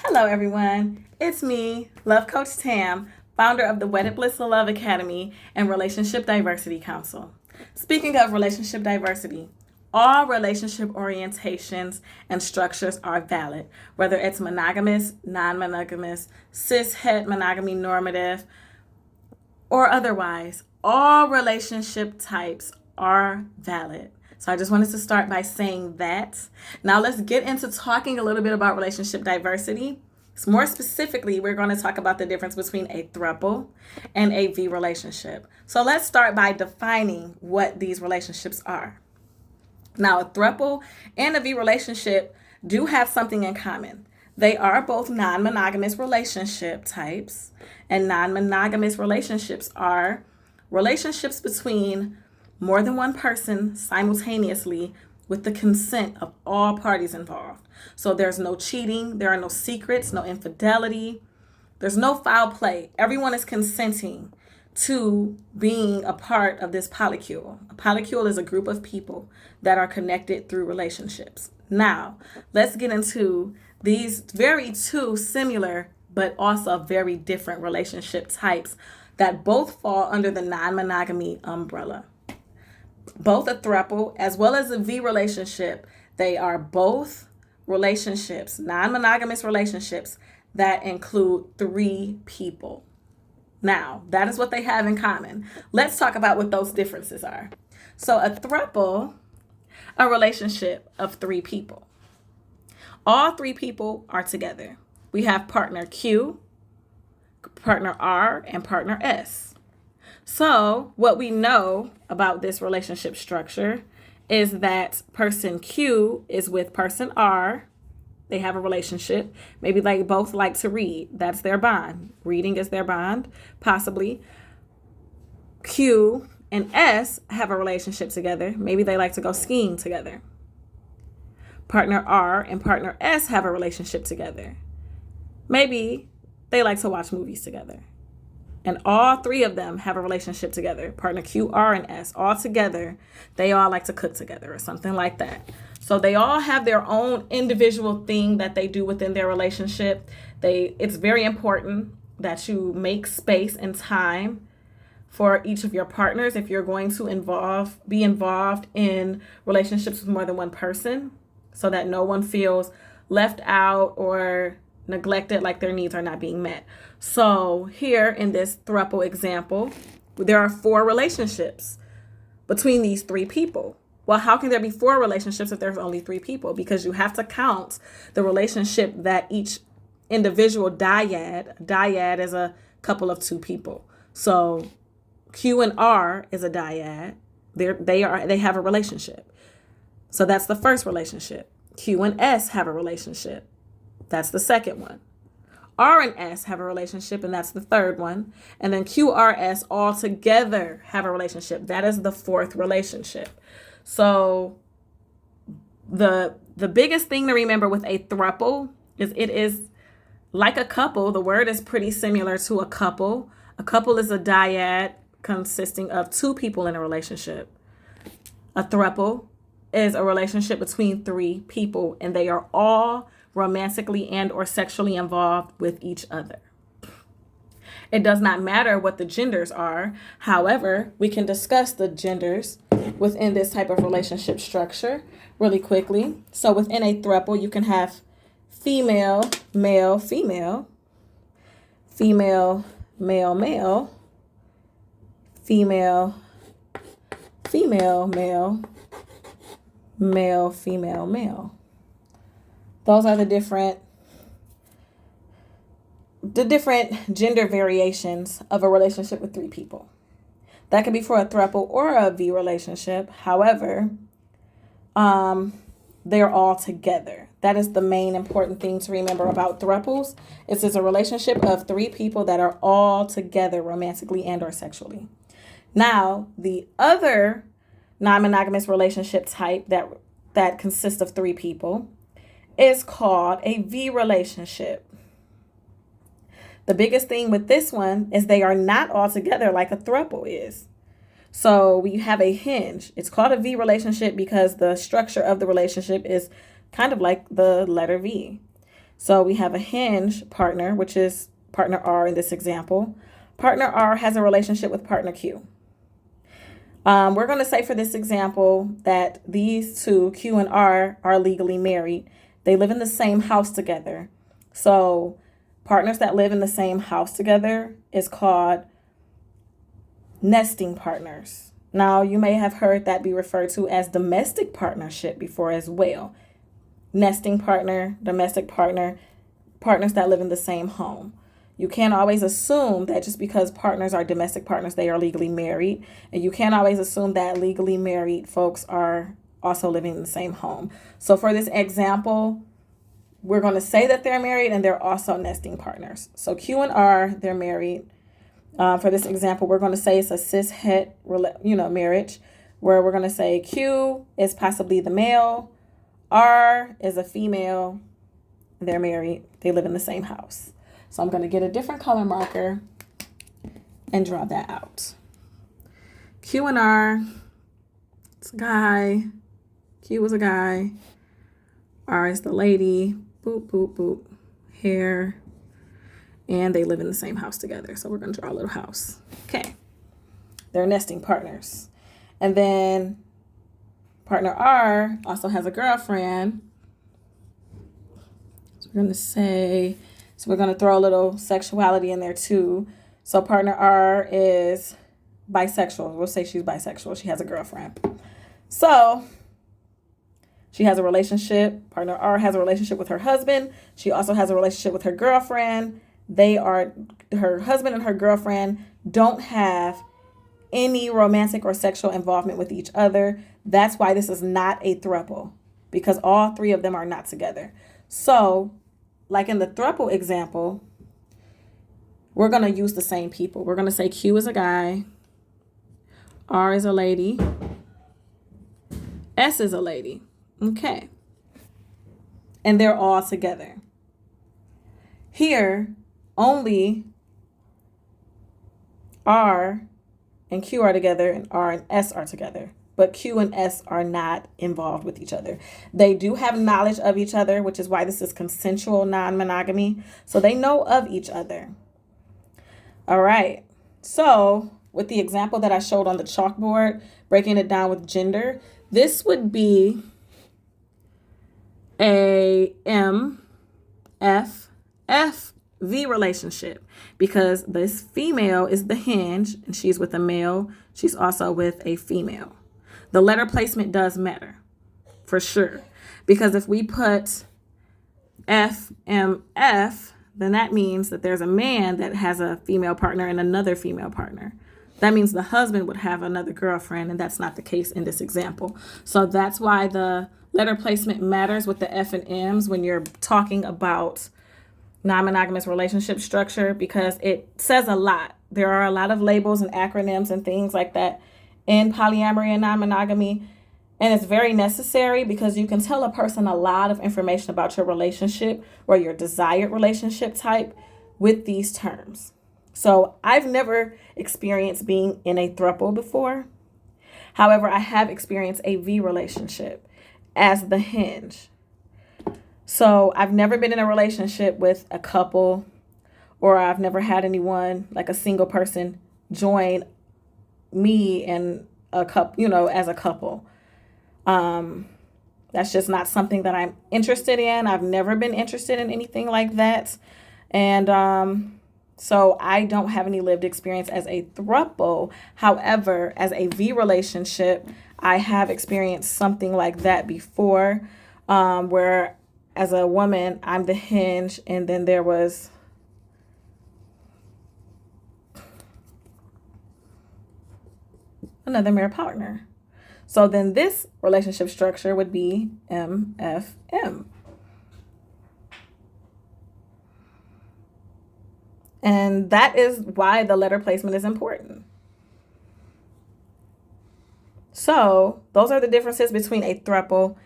Hello, everyone. It's me, Love Coach Tam, founder of the Wedded Bliss of Love Academy and Relationship Diversity Council. Speaking of relationship diversity, all relationship orientations and structures are valid, whether it's monogamous, non monogamous, cis het monogamy normative, or otherwise. All relationship types are valid. So I just wanted to start by saying that. Now let's get into talking a little bit about relationship diversity. So more specifically, we're going to talk about the difference between a throuple and a Vee relationship. So let's start by defining what these relationships are. Now, a throuple and a Vee relationship do have something in common. They are both non-monogamous relationship types, and non-monogamous relationships are relationships between more than one person simultaneously with the consent of all parties involved. So there's no cheating, there are no secrets, no infidelity, there's no foul play. Everyone is consenting to being a part of this polycule. A polycule is a group of people that are connected through relationships. Now, let's get into these very two similar but also very different relationship types that both fall under the non-monogamy umbrella. Both a throuple as well as a Vee relationship, they are both relationships, non-monogamous relationships that include three people. Now, that is what they have in common. Let's talk about what those differences are. So a throuple, a relationship of three people. All three people are together. We have partner Q, partner R, and partner S. So what we know about this relationship structure is that person Q is with person R. They have a relationship. Maybe they both like to read. That's their bond. Reading is their bond, possibly. Q and S have a relationship together. Maybe they like to go skiing together. Partner R and partner S have a relationship together. Maybe they like to watch movies together. And all three of them have a relationship together. Partner Q, R, and S, all together. They all like to cook together or something like that. So they all have their own individual thing that they do within their relationship. It's very important that you make space and time for each of your partners if you're going to be involved in relationships with more than one person, so that no one feels left out or neglected, like their needs are not being met. So here in this throuple example, there are four relationships between these three people. Well, how can there be four relationships if there's only three people? Because you have to count the relationship that each individual dyad is a couple of two people. So Q and R is a dyad. They have a relationship. So that's the first relationship. Q and S have a relationship. That's the second one. R and S have a relationship, and that's the third one. And then QRS all together have a relationship. That is the fourth relationship. So the biggest thing to remember with a throuple is it is like a couple. The word is pretty similar to a couple. A couple is a dyad consisting of two people in a relationship. A throuple is a relationship between three people, and they are all romantically and or sexually involved with each other. It does not matter what the genders are. However, we can discuss the genders within this type of relationship structure really quickly. So within a throuple, you can have female, male, female, female, male, male, female, female, male, male, female, male. Those are the different gender variations of a relationship with three people. That could be for a throuple or a Vee relationship. However, they're all together. That is the main important thing to remember about throuples. It's a relationship of three people that are all together romantically and or sexually. Now, the other non-monogamous relationship type that consists of three people is called a Vee relationship. The biggest thing with this one is they are not all together like a throuple is. So we have a hinge. It's called a Vee relationship because the structure of the relationship is kind of like the letter V. So we have a hinge partner, which is partner R in this example. Partner R has a relationship with partner Q. We're going to say for this example that these two, Q and R, are legally married. They live in the same house together. So partners that live in the same house together is called nesting partners. Now, you may have heard that be referred to as domestic partnership before as well. Nesting partner, domestic partner, partners that live in the same home. You can't always assume that just because partners are domestic partners, they are legally married. And you can't always assume that legally married folks are also living in the same home. So for this example, we're going to say that they're married and they're also nesting partners. So Q and R, they're married. For this example, we're going to say it's a cis-het, marriage, where we're going to say Q is possibly the male, R is a female, they're married, they live in the same house. So I'm going to get a different color marker and draw that out. Q and R, it's a guy, Q is a guy, R is the lady, boop, boop, boop, hair, and they live in the same house together. So we're going to draw a little house. Okay. They're nesting partners. And then partner R also has a girlfriend. So we're going to throw a little sexuality in there too. So partner R is bisexual. We'll say she's bisexual. She has a girlfriend. So she has a relationship. Partner R has a relationship with her husband. She also has a relationship with her girlfriend. Her husband and her girlfriend don't have any romantic or sexual involvement with each other. That's why this is not a throuple, because all three of them are not together. So, like in the throuple example, we're going to use the same people. We're going to say Q is a guy, R is a lady, S is a lady. Okay. And they're all together. Here, only R and Q are together and R and S are together. But Q and S are not involved with each other. They do have knowledge of each other, which is why this is consensual non-monogamy. So they know of each other. All right. So with the example that I showed on the chalkboard, breaking it down with gender, this would be a Vee relationship, because this female is the hinge and she's with a male. She's also with a female. The letter placement does matter for sure, because if we put FMF, then that means that there's a man that has a female partner and another female partner. That means the husband would have another girlfriend, and that's not the case in this example. So that's why the letter placement matters with the F and M's when you're talking about non-monogamous relationship structure, because it says a lot. There are a lot of labels and acronyms and things like that in polyamory and non-monogamy, and it's very necessary because you can tell a person a lot of information about your relationship or your desired relationship type with these terms. So I've never experienced being in a throuple before. However, I have experienced a Vee relationship as the hinge. So I've never been in a relationship with a couple, or I've never had anyone, like a single person, join me and a couple, as a couple. That's just not something that I'm interested in. I've never been interested in anything like that. And so I don't have any lived experience as a throuple. However, as a Vee relationship, I have experienced something like that before, where as a woman, I'm the hinge, and then there was another male partner. So then this relationship structure would be MFM. And that is why the letter placement is important. So those are the differences between a throuple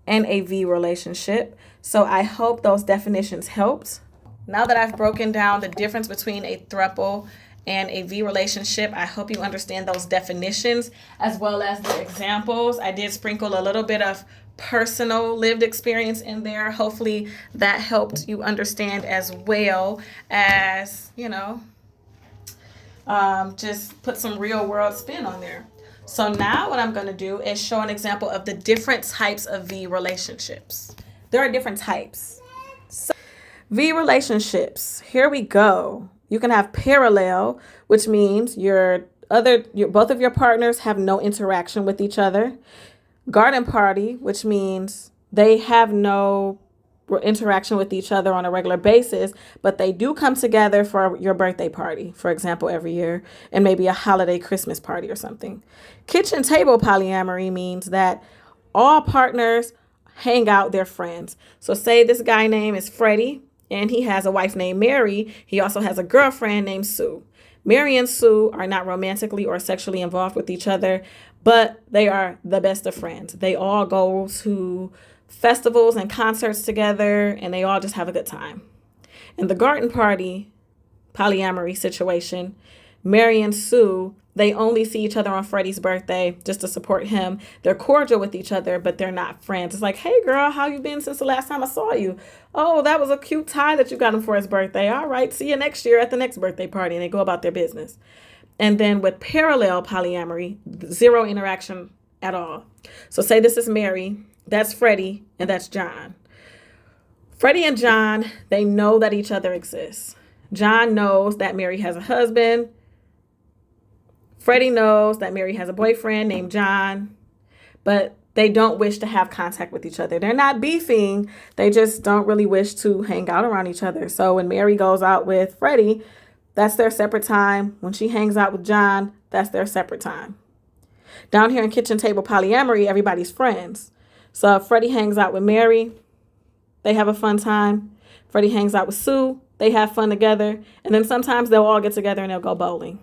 and a Vee relationship. So I hope those definitions helped. Now that I've broken down the difference between a throuple and a Vee relationship, I hope you understand those definitions as well as the examples. I did sprinkle a little bit of personal lived experience in there. Hopefully that helped you understand as well as, just put some real world spin on there. So now what I'm going to do is show an example of the different types of Vee relationships. There are different types. So, Vee relationships, here we go. You can have parallel, which means both of your partners have no interaction with each other. Garden party, which means they have no interaction with each other on a regular basis, but they do come together for your birthday party, for example, every year, and maybe a holiday Christmas party or something. Kitchen table polyamory means that all partners hang out their friends. So say this guy name is Freddie, and he has a wife named Mary. He also has a girlfriend named Sue. Mary and Sue are not romantically or sexually involved with each other, but they are the best of friends. They all go to festivals and concerts together, and they all just have a good time. In the garden party polyamory situation, Mary and Sue, they only see each other on Freddie's birthday just to support him. They're cordial with each other, but they're not friends. It's like, hey girl, how you been since the last time I saw you? Oh, that was a cute tie that you got him for his birthday. All right, see you next year at the next birthday party. And they go about their business. And then with parallel polyamory, zero interaction at all. So say this is Mary, that's Freddie, and that's John. Freddie and John, they know that each other exists. John knows that Mary has a husband. Freddie knows that Mary has a boyfriend named John, but they don't wish to have contact with each other. They're not beefing. They just don't really wish to hang out around each other. So when Mary goes out with Freddie, that's their separate time. When she hangs out with John, that's their separate time. Down here in kitchen table polyamory, everybody's friends. So if Freddie hangs out with Mary, they have a fun time. Freddie hangs out with Sue, they have fun together. And then sometimes they'll all get together and they'll go bowling.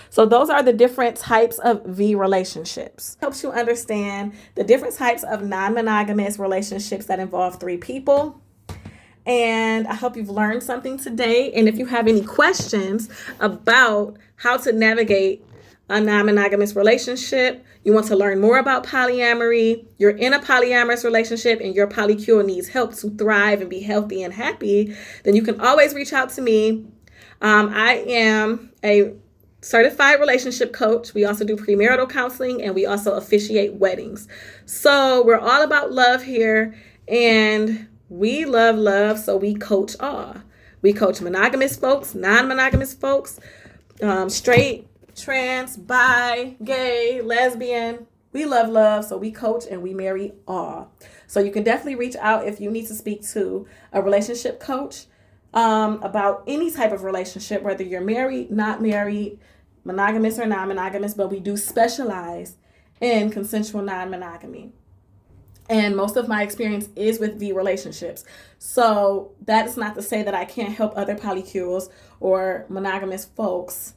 So those are the different types of Vee relationships. Helps you understand the different types of non-monogamous relationships that involve 3 people. And I hope you've learned something today. And if you have any questions about how to navigate a non-monogamous relationship, you want to learn more about polyamory, you're in a polyamorous relationship and your polycule needs help to thrive and be healthy and happy, then you can always reach out to me. I am a certified relationship coach. We also do premarital counseling and we also officiate weddings. So we're all about love here, and we love love, so we coach all. We coach monogamous folks, non-monogamous folks, straight, trans, bi, gay, lesbian. We love love, so we coach and we marry all. So you can definitely reach out if you need to speak to a relationship coach about any type of relationship, whether you're married, not married, monogamous or non-monogamous, but we do specialize in consensual non-monogamy. And most of my experience is with Vee relationships. So that is not to say that I can't help other polycules or monogamous folks.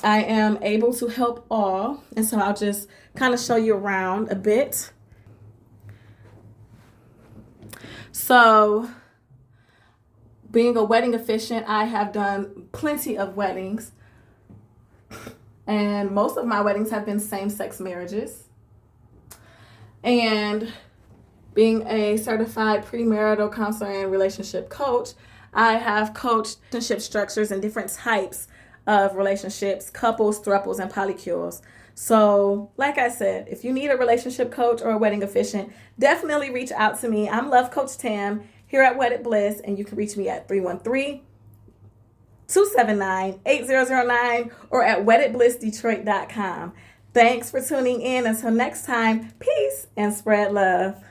I am able to help all. And so I'll just kind of show you around a bit. So being a wedding officiant, I have done plenty of weddings. And most of my weddings have been same-sex marriages. And being a certified premarital counselor and relationship coach, I have coached relationship structures and different types of relationships, couples, throuples, and polycules. So, like I said, if you need a relationship coach or a wedding officiant, definitely reach out to me. I'm Love Coach Tam here at Wedded Bliss, and you can reach me at 313-279-8009 or at weddedblissdetroit.com. Thanks for tuning in. Until next time, peace and spread love.